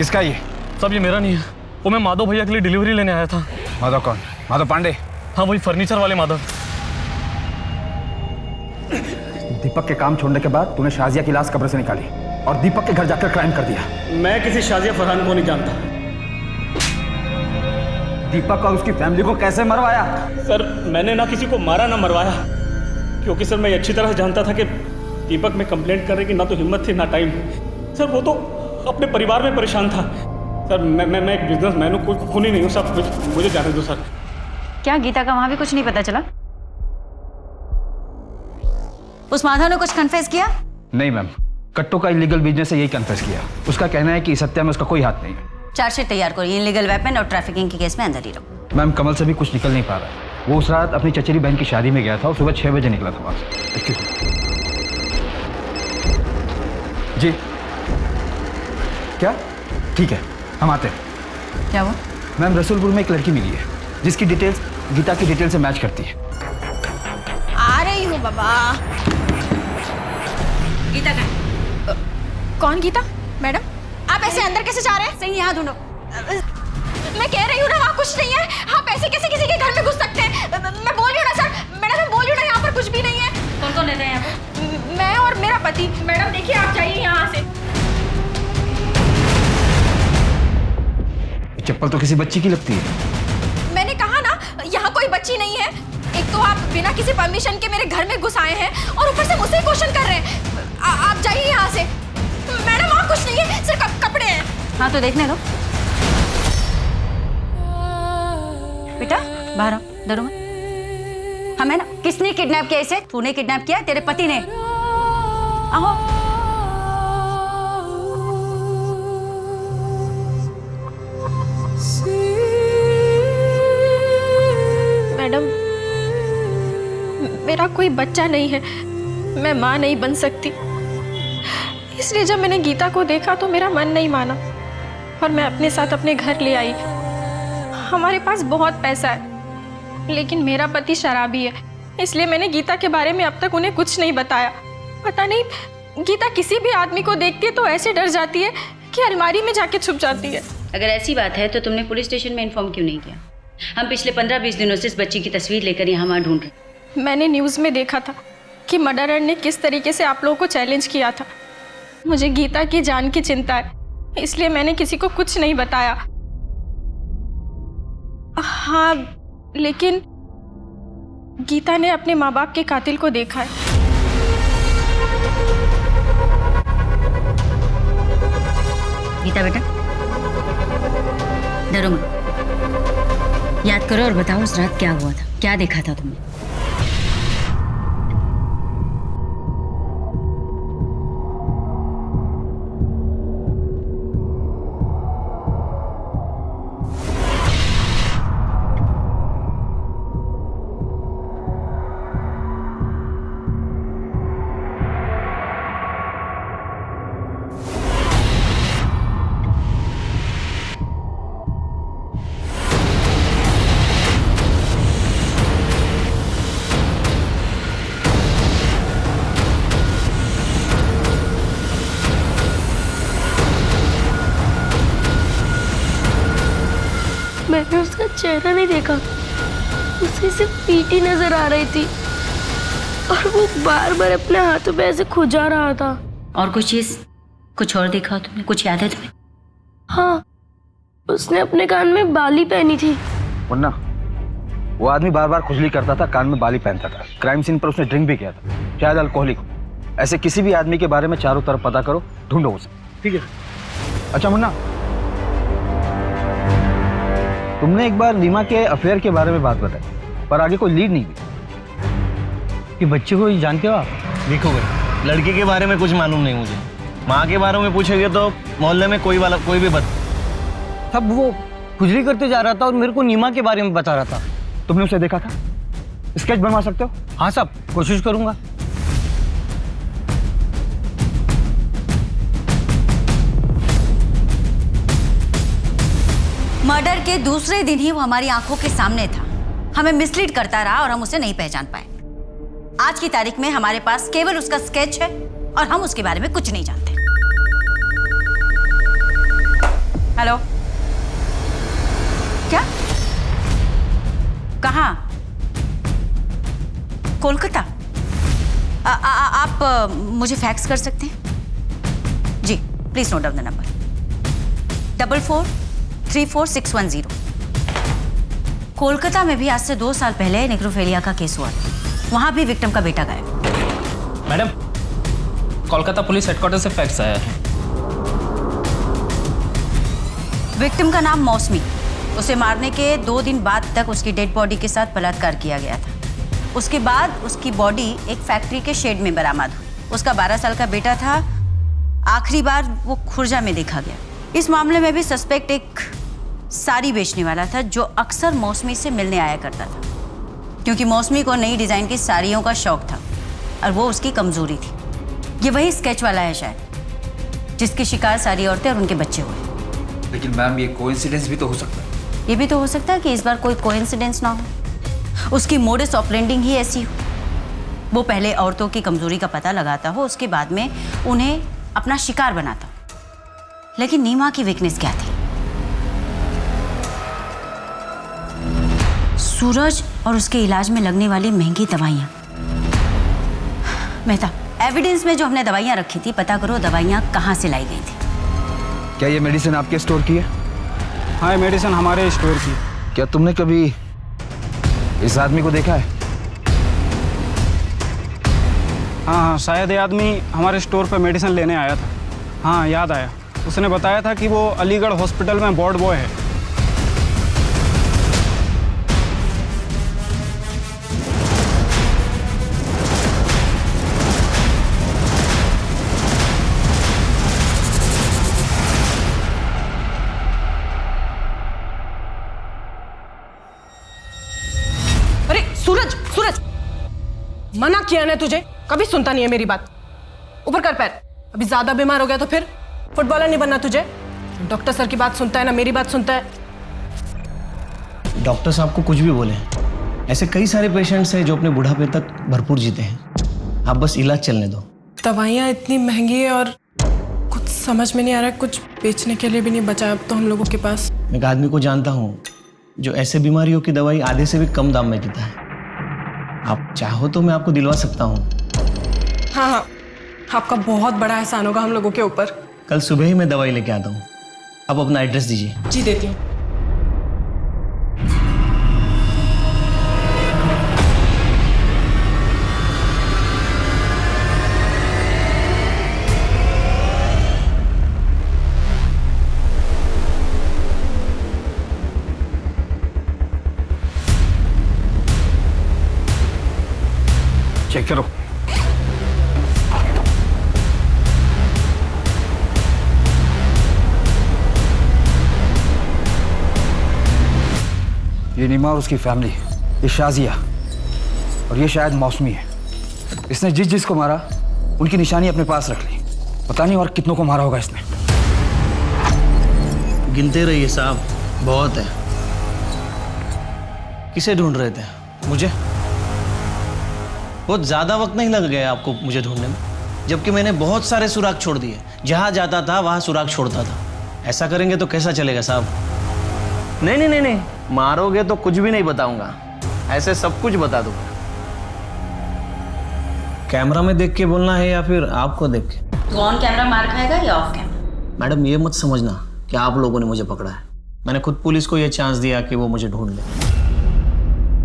किसका ये? सब ये मेरा नहीं है, वो मैं माधव भैया के लिए डिलीवरी लेने आया था। माधव कौन? माधव पांडे? हाँ वही फर्नीचर वाले माधव। दीपक के काम छोड़ने के बाद तूने शाजिया की लाश कब्र से निकाली और दीपक के घर जाकर क्राइम कर दिया। मैं किसी शाजिया फरहान को नहीं जानता। दीपक और उसकी फैमिली को कैसे मरवाया? सर मैंने ना किसी को मारा ना मरवाया, क्योंकि सर मैं अच्छी तरह जानता था कि दीपक में कंप्लेंट करने की ना तो हिम्मत थी ना टाइम। सर वो तो अपने परिवार में परेशान था। सर मैं एक बिजनेसमैन हूँ, कोई खूनी नहीं हूँ। सब मुझे जाने दो सर। क्या गीता का वहां भी कुछ नहीं पता चला? उस माधव ने कुछ कन्फेस किया? नहीं मैम, कट्टो का इलीगल बिजनेस से यही कन्फेस किया। उसका कहना है कि इस हत्या में उसका कोई हाथ नहीं है। चार्जशीट तैयार करो, इलीगल वेपन और ट्रैफिकिंग के केस में अंदर ही रहो। मैम कमल से भी कुछ निकल नहीं पा रहा है। वो उस रात अपनी चचेरी बहन की शादी में गया था और सुबह 6 बजे निकला था वहां से। जी क्या? ठीक है हम आते हैं। क्या वो? मैम रसूलपुर में एक लड़की मिली है जिसकी डिटेल्स गीता की डिटेल से मैच करती है। आ रही हूँ बाबा। गीता का? कौन गीता? मैडम आप ऐसे अंदर कैसे जा रहे हैं? सही यहाँ ढूंढो। मैं कह रही हूँ ना वहाँ कुछ नहीं है। आप ऐसे कैसे किसी के घर में घुस सकते हैं? मैं बोल रही हूँ ना सर, मैडम मैं बोल रही हूँ ना यहाँ पर कुछ भी नहीं है। कौन कौन रहते हैं यहाँ पे? मैं और मेरा पति। मैडम देखिए आप जाइए यहाँ से। चप्पल तो किसी बच्ची की लगती है। मैंने कहा ना यहाँ कोई बच्ची नहीं है। एक तो आप बिना किसी परमिशन के मेरे घर में घुस आए हैं और ऊपर से मुझसे क्वेश्चन कर रहे हैं। आप जाइए यहाँ से। मैडम वहाँ कुछ नहीं है, सिर्फ कपड़े हैं। हाँ तो देखने दो। बेटा बाहर आओ, डरो मत। हमें ना किसने किडनैप किया इसे? तूने किडनैप किया? तेरे पति ने? आओ। मेरा कोई बच्चा नहीं है, मैं माँ नहीं बन सकती। इसलिए जब मैंने गीता को देखा तो मेरा मन नहीं माना और मैं अपने साथ अपने घर ले आई। हमारे पास बहुत पैसा है, लेकिन मेरा पति शराबी है, इसलिए मैंने गीता के बारे में अब तक उन्हें कुछ नहीं बताया। पता नहीं गीता किसी भी आदमी को देखती है तो ऐसे डर जाती है कि अलमारी में जाके छुप जाती है। अगर ऐसी बात है तो तुमने पुलिस स्टेशन में इन्फॉर्म क्यों नहीं किया? हम पिछले 15-20 दिनों से इस बच्ची की तस्वीर लेकर यहाँ वहाँ ढूंढ रहे। मैंने न्यूज़ में देखा था कि मर्डरर ने किस तरीके से आप लोगों को चैलेंज किया था। मुझे गीता की जान की चिंता है, इसलिए मैंने किसी को कुछ नहीं बताया। हाँ, लेकिन गीता ने अपने माँ बाप के कातिल को देखा है। गीता बेटा, डरो मत, याद करो और बताओ उस रात क्या हुआ था, क्या देखा था तुमने? मैंने उसका चेहरा नहीं देखा, उसे सिर्फ पीठी नजर आ रही थी और वो बार बार अपने हाथों पे ऐसे खुजा रहा था। और कुछ चीज, कुछ और देखा हो तुमने? कुछ याद है तुम्हें? हाँ, उसने अपने कान में बाली पहनी थी। मुन्ना, वो आदमी बार बार खुजली करता था, कान में बाली पहनता था। क्राइम सीन पर उसने ड्रिंक भी किया था, शायद अल्कोहलिक हो। ऐसे किसी भी आदमी के बारे में चारों तरफ पता करो, ढूंढो उसे, ठीक है? अच्छा मुन्ना, तुमने एक बार नीमा के अफेयर के बारे में बात बताई, पर आगे कोई लीड नहीं दी। कि बच्चे को जानते हो आप? देखो भाई, लड़के के बारे में कुछ मालूम नहीं मुझे। माँ के बारे में पूछेंगे तो मोहल्ले में कोई भी तब वो खुजली करते जा रहा था और मेरे को नीमा के बारे में बता रहा था। तुमने उसे देखा था? स्केच बनवा सकते हो? हाँ साहब, कोशिश करूंगा। मर्डर के दूसरे दिन ही वो हमारी आंखों के सामने था, हमें मिसलीड करता रहा और हम उसे नहीं पहचान पाए। आज की तारीख में हमारे पास केवल उसका स्केच है और हम उसके बारे में कुछ नहीं जानते। हेलो, क्या? कहाँ? कोलकाता? आप मुझे फैक्स कर सकते हैं? जी, please note down the number 44343610। Kolkata में भी आज से 2 साल पहले नेक्रोफेलिया का केस हुआ था, वहां भी विक्टिम का बेटा गायब। मैडम, कोलकाता पुलिस हेडक्वार्टर से फैक्स आया है। विक्टिम का नाम मौसमी। उसे मारने के 2 दिन बाद तक उसकी डेड बॉडी के साथ बलात्कार किया गया था। उसके बाद उसकी बॉडी एक फैक्ट्री के शेड में बरामद हुई। उसका 12 साल का बेटा था। आखिरी बार वो खुर्जा में देखा गया। इस मामले में भी सस्पेक्ट एक साड़ी बेचने वाला था जो अक्सर मौसमी से मिलने आया करता था, क्योंकि मौसमी को नई डिजाइन की साड़ियों का शौक था और वो उसकी कमजोरी थी। ये वही स्केच वाला है शायद, जिसकी शिकार सारी औरतें और उनके बच्चे हुए। लेकिन मैम, ये कोइंसिडेंस भी तो हो सकता है। ये भी तो हो सकता है कि इस बार कोई कोइंसिडेंस ना हो, उसकी मोडस ऑपरेंडिंग ही ऐसी हो। वो पहले औरतों की कमजोरी का पता लगाता हो, उसके बाद में उन्हें अपना शिकार बनाता हो। लेकिन नीमा की वीकनेस क्या थी? सूरज और उसके इलाज में लगने वाली महंगी दवाइयाँ। मेहता, एविडेंस में जो हमने दवाइयाँ रखी थी, पता करो दवाइयाँ कहाँ से लाई गई थी। क्या ये मेडिसिन आपके स्टोर की है? हाँ, ये मेडिसिन हमारे स्टोर की। क्या तुमने कभी इस आदमी को देखा है? हाँ, शायद ये आदमी हमारे स्टोर पे मेडिसिन लेने आया था। हाँ, याद आया। उसने बताया था कि वो अलीगढ़ हॉस्पिटल में वार्ड बॉय है। अरे सूरज, सूरज, मना किया ना तुझे, कभी सुनता नहीं है मेरी बात। ऊपर कर पैर। अभी ज्यादा बीमार हो गया तो फिर फुटबॉलर नहीं बनना तुझे। डॉक्टर सर की बात सुनता है ना मेरी बात सुनता है। डॉक्टर साहब को कुछ भी बोले, ऐसे कई सारे पेशेंट्स हैं जो अपने बुढ़ापे तक भरपूर जीते हैं। आप बस इलाज चलने दो। दवाइयाँ इतनी महंगी है और कुछ समझ में नहीं आ रहा है, कुछ बेचने के लिए भी नहीं बचा अब तो हम लोगों के पास। मैं एक आदमी को जानता हूँ जो ऐसे बीमारियों की दवाई आधे से भी कम दाम में देता है। आप चाहो तो मैं आपको दिलवा सकता हूँ। हाँ हाँ, आपका बहुत बड़ा एहसान होगा हम लोगों के ऊपर। कल सुबह ही मैं दवाई लेके आता हूँ। आप अपना एड्रेस दीजिए। जी देती हूँ। चेक करो। ये नीमा और उसकी फैमिली, ये शाजिया और ये शायद मौसमी है। इसने जिस जिसको मारा उनकी निशानी अपने पास रख ली। पता नहीं और कितनों को मारा होगा इसने। गिनते रहिए साहब, बहुत है। किसे ढूंढ रहे थे? मुझे? बहुत ज्यादा वक्त नहीं लग गया आपको मुझे ढूंढने में, जबकि मैंने बहुत सारे सुराग छोड़ दिए। जहां जाता था वहां सुराग छोड़ता था। ऐसा करेंगे तो कैसा चलेगा साहब? नहीं नहीं नहीं नहीं, मारोगे तो कुछ भी नहीं बताऊंगा, ऐसे सब कुछ बता दूंगा। कैमरा में देख के बोलना है या फिर आपको देख के? तू ऑन कैमरा मार खाएगा या ऑफ कैमरा? मैडम ये मत समझना कि आप लोगों ने मुझे पकड़ा है। मैंने खुद पुलिस को ये चांस दिया कि वो मुझे ढूंढ ले।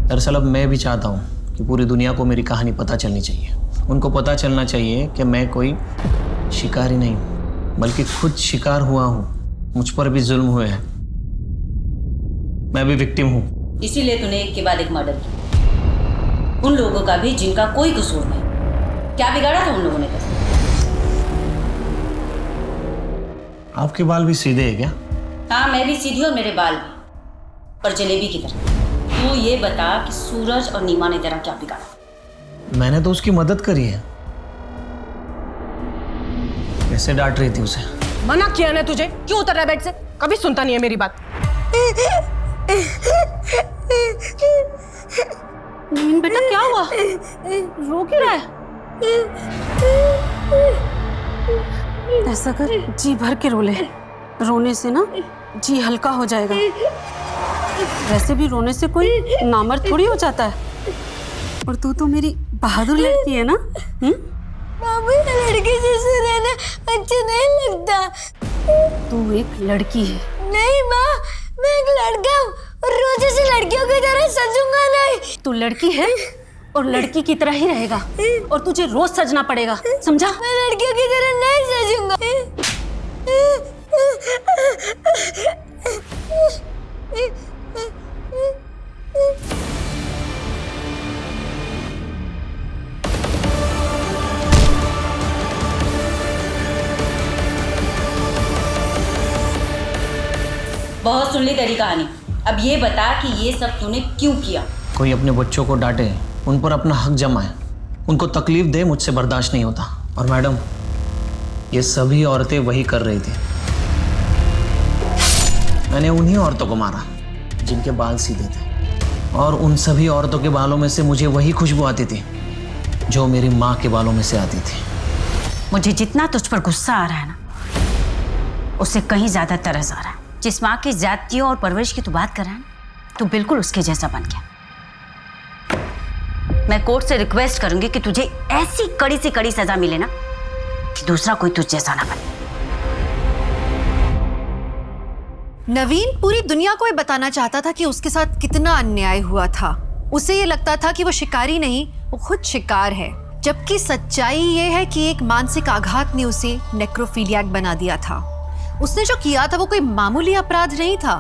दरअसल अब मैं भी चाहता हूँ कि पूरी दुनिया को मेरी कहानी पता चलनी चाहिए। उनको पता चलना चाहिए कि मैं कोई शिकारी नहीं हूँ, बल्कि खुद शिकार हुआ हूँ। मुझ पर भी जुल्म हुए हैं, मैं भी विक्टिम हूँ। इसीलिए तूने एक के बाद एक मर्डर किया, उन लोगों का भी जिनका कोई कसूर नहीं। क्या बिगाड़ा था उन लोगों ने? आपके बाल भी सीधे हैं क्या? हाँ, मैं भी सीधी और मेरे बाल भी, पर जलेबी की तरह। तू ये बता कि सूरज और नीमा ने तेरा क्या बिगाड़ा? मैंने तो उसकी मदद करी है। कैसे डांट रही थी उसे? मना किया ना तुझे, क्यों उतर रहा है बेड से? कभी सुनता नहीं है मेरी बात। नवीन बेटा क्या हुआ? रो क्यों रहा है? ऐसा कर, जी भर के रो ले। रोने से ना जी हल्का हो जाएगा। वैसे भी रोने से कोई नामर्द थोड़ी हो जाता है। और तू तो मेरी बहादुर लड़की है ना? मामू, लड़की से रहना अच्छा नहीं लगता। तू एक लड़की है। नहीं माँ, मैं एक लड़का हूँ और रोज ऐसे लड़कियों की तरह सजूंगा नहीं। तू लड़की है और लड़की की तरह ही रहेगा, और तुझे रोज सजना पड़ेगा, समझा? मैं लड़कियों की तरह नहीं सजूंगा। बहुत सुन ली तेरी कहानी, अब ये बता कि ये सब तूने क्यों किया? कोई अपने बच्चों को डांटे, उन पर अपना हक जमाए, उनको तकलीफ दे, मुझसे बर्दाश्त नहीं होता। और मैडम, ये सभी औरतें वही कर रही थी। मैंने उन्हीं औरतों को मारा जिनके बाल सीधे थे, और उन सभी औरतों के बालों में से मुझे वही खुशबू आती थी जो मेरी माँ के बालों में से आती थी। मुझे जितना तुझ पर गुस्सा आ रहा है ना, उससे कहीं ज्यादा तरस आ रहा है। जिस माँ की जातियों और परवरिश की तू बात कर रहा है ना, तू बिल्कुल उसके जैसा बन गया। मैं कोर्ट से रिक्वेस्ट करूंगी कि तुझे ऐसी कड़ी से कड़ी सजा मिले ना कि दूसरा कोई तुझ जैसा ना बने। नवीन पूरी दुनिया को ये बताना चाहता था कि उसके साथ कितना अन्याय हुआ था। उसे ये लगता था कि वो शिकारी नहीं, वो खुद शिकार है। जबकि सच्चाई ये है कि एक मानसिक आघात ने उसे नेक्रोफिलियाक बना दिया था। उसने जो किया था वो कोई मामूली अपराध नहीं था।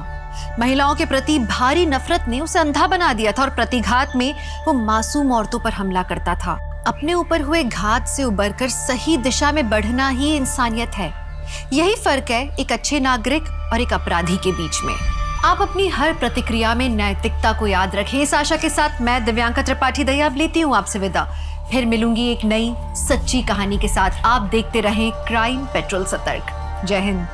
महिलाओं के प्रति भारी नफरत ने उसे अंधा बना दिया था, और प्रतिघात में वो मासूम औरतों पर हमला करता था। अपने ऊपर हुए घात से उबरकर सही दिशा में बढ़ना ही इंसानियत है। यही फर्क है एक अच्छे नागरिक और एक अपराधी के बीच में। आप अपनी हर प्रतिक्रिया में नैतिकता को याद रखें। इस आशा के साथ मैं दिव्यांका त्रिपाठी दया अब लेती हूँ आपसे विदा। फिर मिलूंगी एक नई सच्ची कहानी के साथ। आप देखते रहें क्राइम पेट्रोल सतर्क। जय हिंद।